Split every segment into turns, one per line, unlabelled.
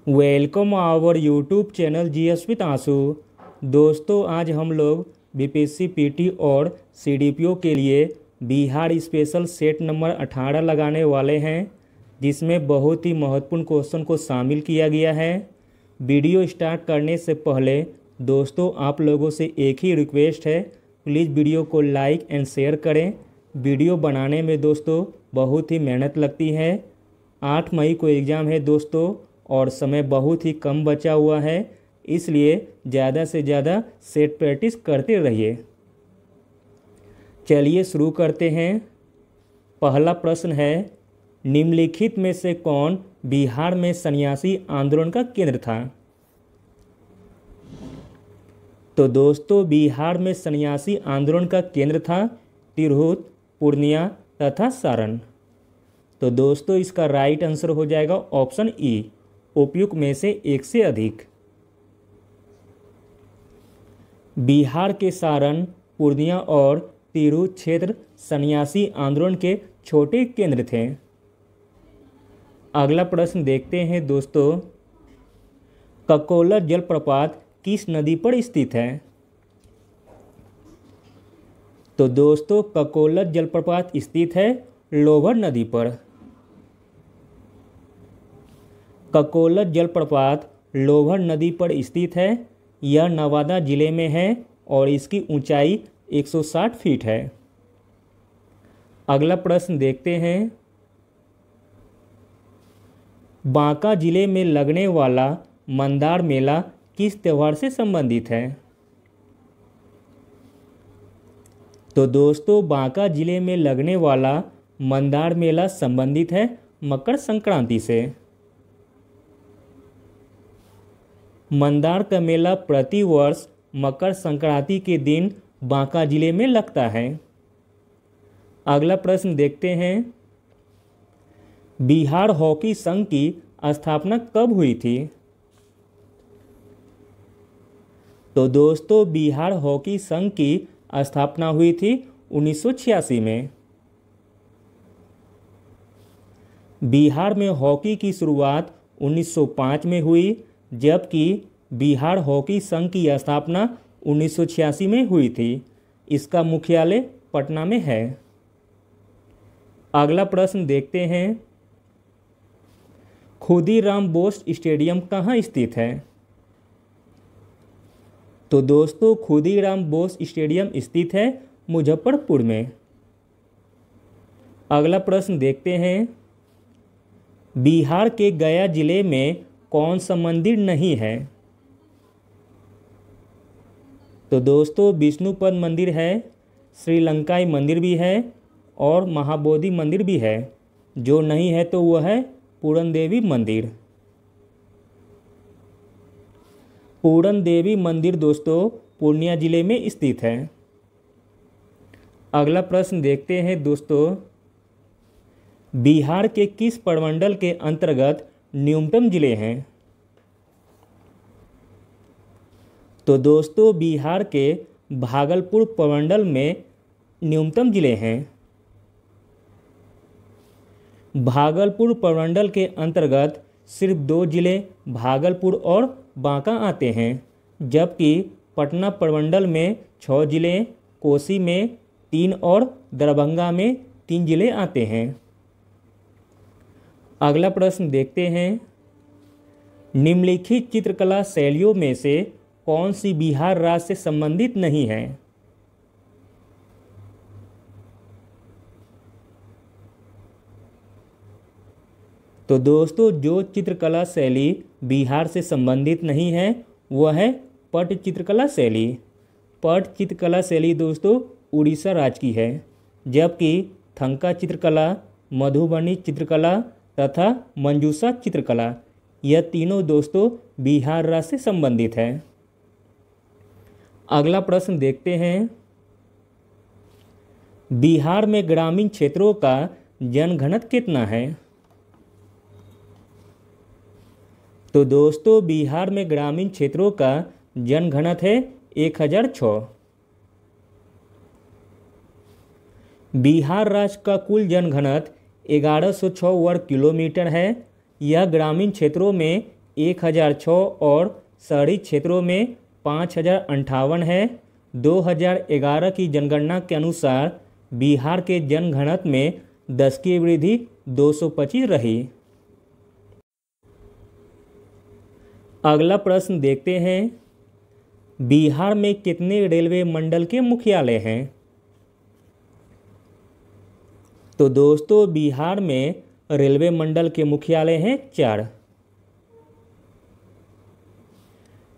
Welcome our YouTube channel GS with Aansu. दोस्तों, आज हम लोग बीपीएससी पीटी और सीडीपीओ के लिए बिहार स्पेशल सेट नंबर 18 लगाने वाले हैं, जिसमें बहुत ही महत्वपूर्ण क्वेश्चन को शामिल किया गया है। वीडियो स्टार्ट करने से पहले दोस्तों, आप लोगों से एक ही रिक्वेस्ट है, प्लीज़ वीडियो को लाइक एंड शेयर करें। वीडियो बनाने में दोस्तों बहुत ही मेहनत लगती है। 8 मई को एग्ज़ाम है दोस्तों, और समय बहुत ही कम बचा हुआ है, इसलिए ज़्यादा से ज़्यादा सेट प्रैक्टिस करते रहिए। चलिए शुरू करते हैं। पहला प्रश्न है, निम्नलिखित में से कौन बिहार में सन्यासी आंदोलन का केंद्र था? तो दोस्तों, बिहार में सन्यासी आंदोलन का केंद्र था तिरहुत, पूर्णिया तथा सारण। तो दोस्तों, इसका राइट आंसर हो जाएगा ऑप्शन ई, उपयुक्त में से एक से अधिक। बिहार के सारण, पूर्णिया और तिरहुत क्षेत्र सन्यासी आंदोलन के छोटे केंद्र थे। अगला प्रश्न देखते हैं दोस्तों, ककोला जलप्रपात किस नदी पर स्थित है? तो दोस्तों, ककोला जलप्रपात स्थित है लोबर नदी पर। ककोला जलप्रपात लोबर नदी पर स्थित है। यह नवादा जिले में है और इसकी ऊंचाई 160 फीट है। अगला प्रश्न देखते हैं, बांका जिले में लगने वाला मंदार मेला किस त्योहार से संबंधित है? तो दोस्तों, बांका जिले में लगने वाला मंदार मेला संबंधित है मकर संक्रांति से। मंदार का मेला प्रतिवर्ष मकर संक्रांति के दिन बांका जिले में लगता है। अगला प्रश्न देखते हैं, बिहार हॉकी संघ की स्थापना कब हुई थी? तो दोस्तों, बिहार हॉकी संघ की स्थापना हुई थी 1986 में। बिहार में हॉकी की शुरुआत 1905 में हुई, जबकि बिहार हॉकी संघ की स्थापना 1986 में हुई थी। इसका मुख्यालय पटना में है। अगला प्रश्न देखते हैं, खुदीराम बोस स्टेडियम कहाँ स्थित है? तो दोस्तों, खुदीराम बोस स्टेडियम स्थित है मुजफ्फरपुर में। अगला प्रश्न देखते हैं, बिहार के गया जिले में कौन सा मंदिर नहीं है? तो दोस्तों, विष्णुपद मंदिर है, श्रीलंकाई मंदिर भी है और महाबोधि मंदिर भी है। जो नहीं है तो वह है पूरन देवी मंदिर। पूरन देवी मंदिर दोस्तों पूर्णिया जिले में स्थित है। अगला प्रश्न देखते हैं दोस्तों, बिहार के किस प्रमंडल के अंतर्गत न्यूनतम जिले हैं? तो दोस्तों, बिहार के भागलपुर प्रमंडल में न्यूनतम जिले हैं। भागलपुर प्रमंडल के अंतर्गत सिर्फ 2 जिले भागलपुर और बांका आते हैं, जबकि पटना प्रमंडल में 6 जिले, कोसी में 3 और दरभंगा में 3 जिले आते हैं। अगला प्रश्न देखते हैं, निम्नलिखित चित्रकला शैलियों में से कौन सी बिहार राज्य से संबंधित नहीं है? तो दोस्तों, जो चित्रकला शैली बिहार से संबंधित नहीं है वह है पट चित्रकला शैली। पट चित्रकला शैली दोस्तों उड़ीसा राज्य की है, जबकि थंका चित्रकला, मधुबनी चित्रकला तथा मंजूषा चित्रकला, यह तीनों दोस्तों बिहार राज्य से संबंधित है। अगला प्रश्न देखते हैं, बिहार में ग्रामीण क्षेत्रों का जनघनत्व कितना है? तो दोस्तों, बिहार में ग्रामीण क्षेत्रों का जनघनत्व है 1006। बिहार राज्य का कुल जनघनत्व 1106 वर्ग किलोमीटर है। यह ग्रामीण क्षेत्रों में 1006 और शहरी क्षेत्रों में 5058 है। 2011 की जनगणना के अनुसार बिहार के जनघनत्व में 10 की वृद्धि 225 रही। अगला प्रश्न देखते हैं, बिहार में कितने रेलवे मंडल के मुख्यालय हैं? तो दोस्तों बिहार में रेलवे मंडल के मुख्यालय हैं 4।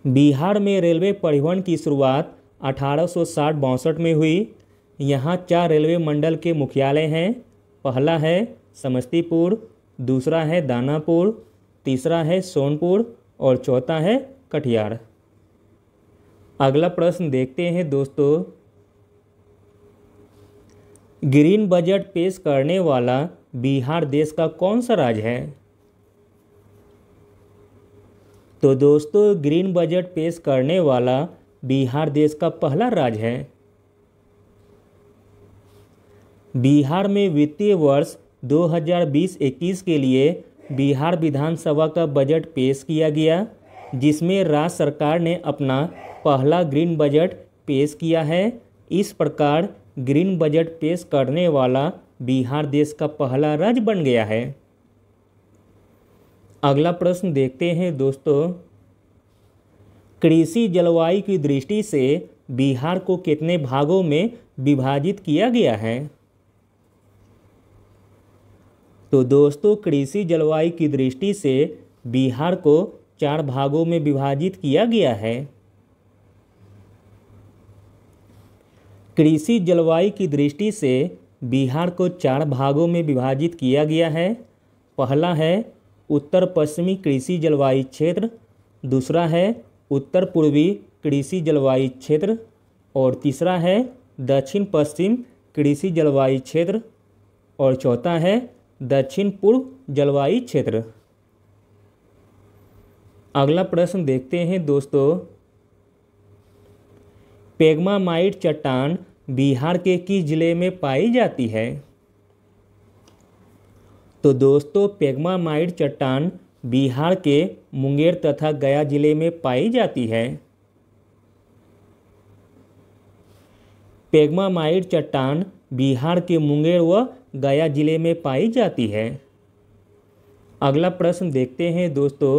बिहार में रेलवे परिवहन की शुरुआत 1860-62 में हुई। यहाँ 4 रेलवे मंडल के मुख्यालय हैं। पहला है समस्तीपुर, दूसरा है दानापुर, तीसरा है सोनपुर और चौथा है कटिहार। अगला प्रश्न देखते हैं दोस्तों, ग्रीन बजट पेश करने वाला बिहार देश का कौन सा राज्य है? तो दोस्तों ग्रीन बजट पेश करने वाला बिहार देश का पहला राज्य है। बिहार में वित्तीय वर्ष 2020-21 के लिए बिहार विधानसभा का बजट पेश किया गया, जिसमें राज्य सरकार ने अपना पहला ग्रीन बजट पेश किया है। इस प्रकार ग्रीन बजट पेश करने वाला बिहार देश का पहला राज्य बन गया है। अगला प्रश्न देखते हैं दोस्तों, कृषि जलवायु की दृष्टि से बिहार को कितने भागों में विभाजित किया गया है? तो दोस्तों कृषि जलवायु की दृष्टि से बिहार को 4 भागों में विभाजित किया गया है। कृषि जलवायु की दृष्टि से बिहार को 4 भागों में विभाजित किया गया है। पहला है उत्तर पश्चिमी कृषि जलवायु क्षेत्र, दूसरा है उत्तर पूर्वी कृषि जलवायु क्षेत्र और तीसरा है दक्षिण पश्चिम कृषि जलवायु क्षेत्र और चौथा है दक्षिण पूर्व जलवायु क्षेत्र। अगला प्रश्न देखते हैं दोस्तों, पेग्मामाइट चट्टान बिहार के किस जिले में पाई जाती है? तो दोस्तों पेग्मामाइट चट्टान बिहार के मुंगेर तथा गया जिले में पाई जाती है। पेग्मामाइट चट्टान बिहार के मुंगेर व गया जिले में पाई जाती है। अगला प्रश्न देखते हैं दोस्तों,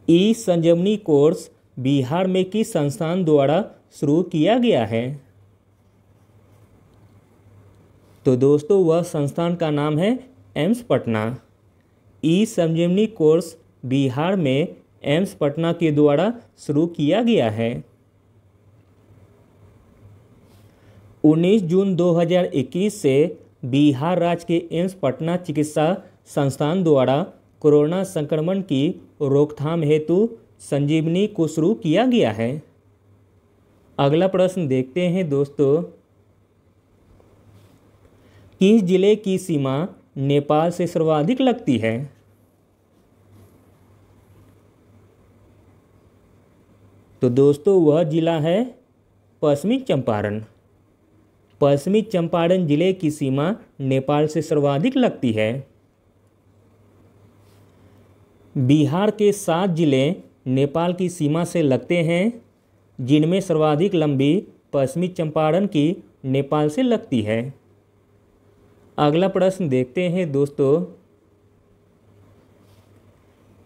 ई संजीवनी कोर्स बिहार में किस संस्थान द्वारा शुरू किया गया है? तो दोस्तों वह संस्थान का नाम है एम्स पटना। ई संजीवनी कोर्स बिहार में एम्स पटना के द्वारा शुरू किया गया है। 19 जून 2021 से बिहार राज्य के एम्स पटना चिकित्सा संस्थान द्वारा कोरोना संक्रमण की रोकथाम हेतु संजीवनी को शुरू किया गया है। अगला प्रश्न देखते हैं दोस्तों, किस जिले की सीमा नेपाल से सर्वाधिक लगती है? तो दोस्तों वह जिला है पश्चिमी चंपारण। पश्चिमी चंपारण जिले की सीमा नेपाल से सर्वाधिक लगती है। बिहार के 7 जिले नेपाल की सीमा से लगते हैं, जिनमें सर्वाधिक लंबी पश्चिमी चंपारण की नेपाल से लगती है। अगला प्रश्न देखते हैं दोस्तों,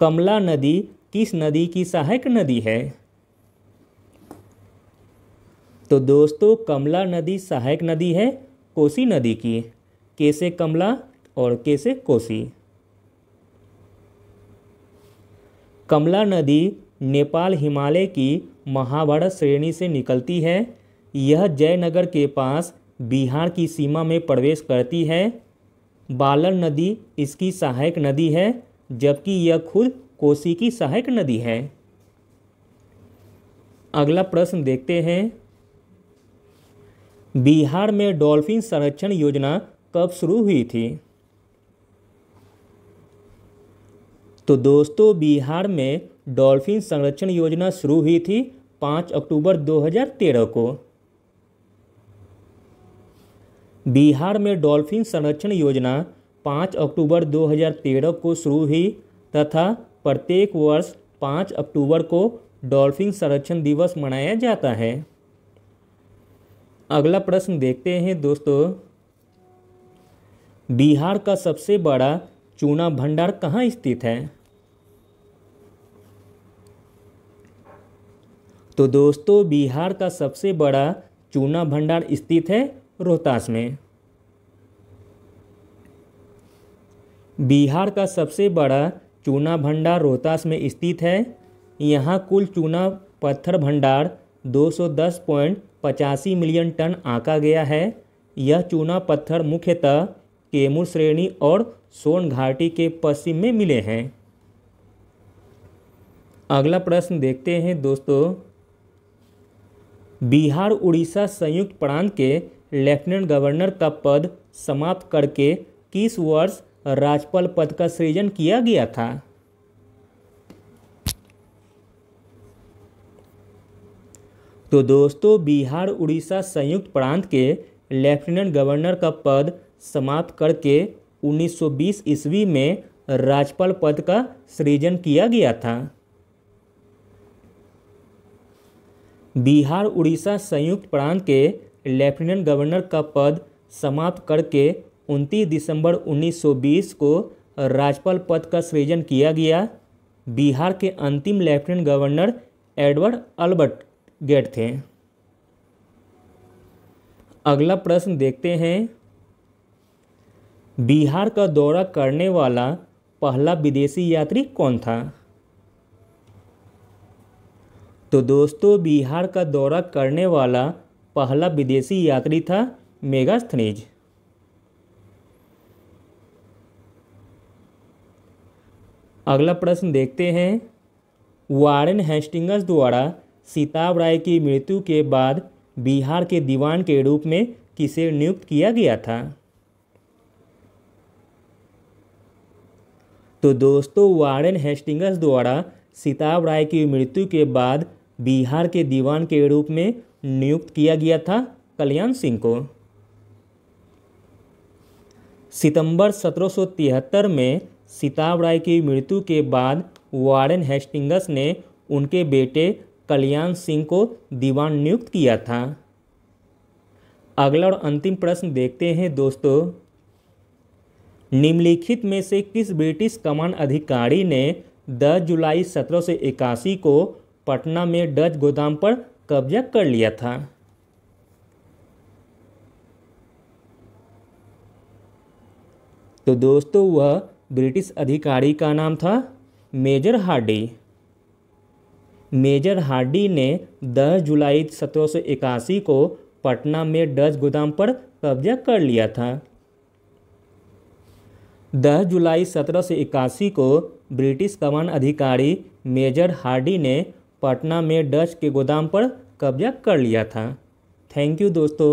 कमला नदी किस नदी की सहायक नदी है? तो दोस्तों कमला नदी सहायक नदी है कोसी नदी की। कैसे कमला और कैसे कोसी। कमला नदी नेपाल हिमालय की महाभारत श्रेणी से निकलती है। यह जयनगर के पास बिहार की सीमा में प्रवेश करती है। बालन नदी इसकी सहायक नदी है, जबकि यह खुद कोसी की सहायक नदी है। अगला प्रश्न देखते हैं, बिहार में डॉल्फिन संरक्षण योजना कब शुरू हुई थी? तो दोस्तों बिहार में डॉल्फिन संरक्षण योजना शुरू हुई थी 5 अक्टूबर 2013 को। बिहार में डॉल्फिन संरक्षण योजना 5 अक्टूबर 2013 को शुरू हुई। तथा प्रत्येक वर्ष 5 अक्टूबर को डॉल्फिन संरक्षण दिवस मनाया जाता है। अगला प्रश्न देखते हैं दोस्तों, बिहार का सबसे बड़ा चूना भंडार कहाँ स्थित है? तो दोस्तों बिहार का सबसे बड़ा चूना भंडार स्थित है रोहतास में। बिहार का सबसे बड़ा चूना भंडार रोहतास में स्थित है। यहाँ कुल चूना पत्थर भंडार 210.85 मिलियन टन आंका गया है। यह चूना पत्थर मुख्यतः कैमूर श्रेणी और सोन घाटी के पश्चिम में मिले हैं। अगला प्रश्न देखते हैं दोस्तों, बिहार उड़ीसा संयुक्त प्रांत के लेफ्टिनेंट गवर्नर का पद समाप्त करके किस वर्ष राज्यपाल पद का सृजन किया गया था? तो दोस्तों बिहार उड़ीसा संयुक्त प्रांत के लेफ्टिनेंट गवर्नर का पद समाप्त करके 1920 ईस्वी में राज्यपाल पद का सृजन किया गया था। बिहार उड़ीसा संयुक्त प्रांत के लेफ्टिनेंट गवर्नर का पद समाप्त करके 29 दिसंबर 1920 को राज्यपाल पद का सृजन किया गया। बिहार के अंतिम lieutenant governor Edward Albert Gait थे। अगला प्रश्न देखते हैं, बिहार का दौरा करने वाला पहला विदेशी यात्री कौन था? तो दोस्तों बिहार का दौरा करने वाला पहला विदेशी यात्री था मेगास्थनीज। अगला प्रश्न देखते हैं, वारेन हेस्टिंग्स द्वारा सीताब राय की मृत्यु के बाद बिहार के दीवान के रूप में किसे नियुक्त किया गया था? तो दोस्तों वारेन हेस्टिंग्स द्वारा सीताब राय की मृत्यु के बाद बिहार के दीवान के रूप में नियुक्त किया गया था कल्याण सिंह को। सितंबर 1773 में सीताब राय की मृत्यु के बाद वारेन हेस्टिंग्स ने उनके बेटे कल्याण सिंह को दीवान नियुक्त किया था। अगला और अंतिम प्रश्न देखते हैं दोस्तों, निम्नलिखित में से किस ब्रिटिश कमान अधिकारी ने 10 जुलाई 1781 को पटना में डच गोदाम पर कब्जा कर लिया था? तो दोस्तों वह ब्रिटिश अधिकारी का नाम था मेजर हार्डी। मेजर हार्डी ने 10 जुलाई 1781 को पटना में डच गोदाम पर कब्जा कर लिया था। 10 जुलाई 1781 को ब्रिटिश कमान अधिकारी मेजर हार्डी ने पटना में डच के गोदाम पर कब्जा कर लिया था। थैंक यू दोस्तों।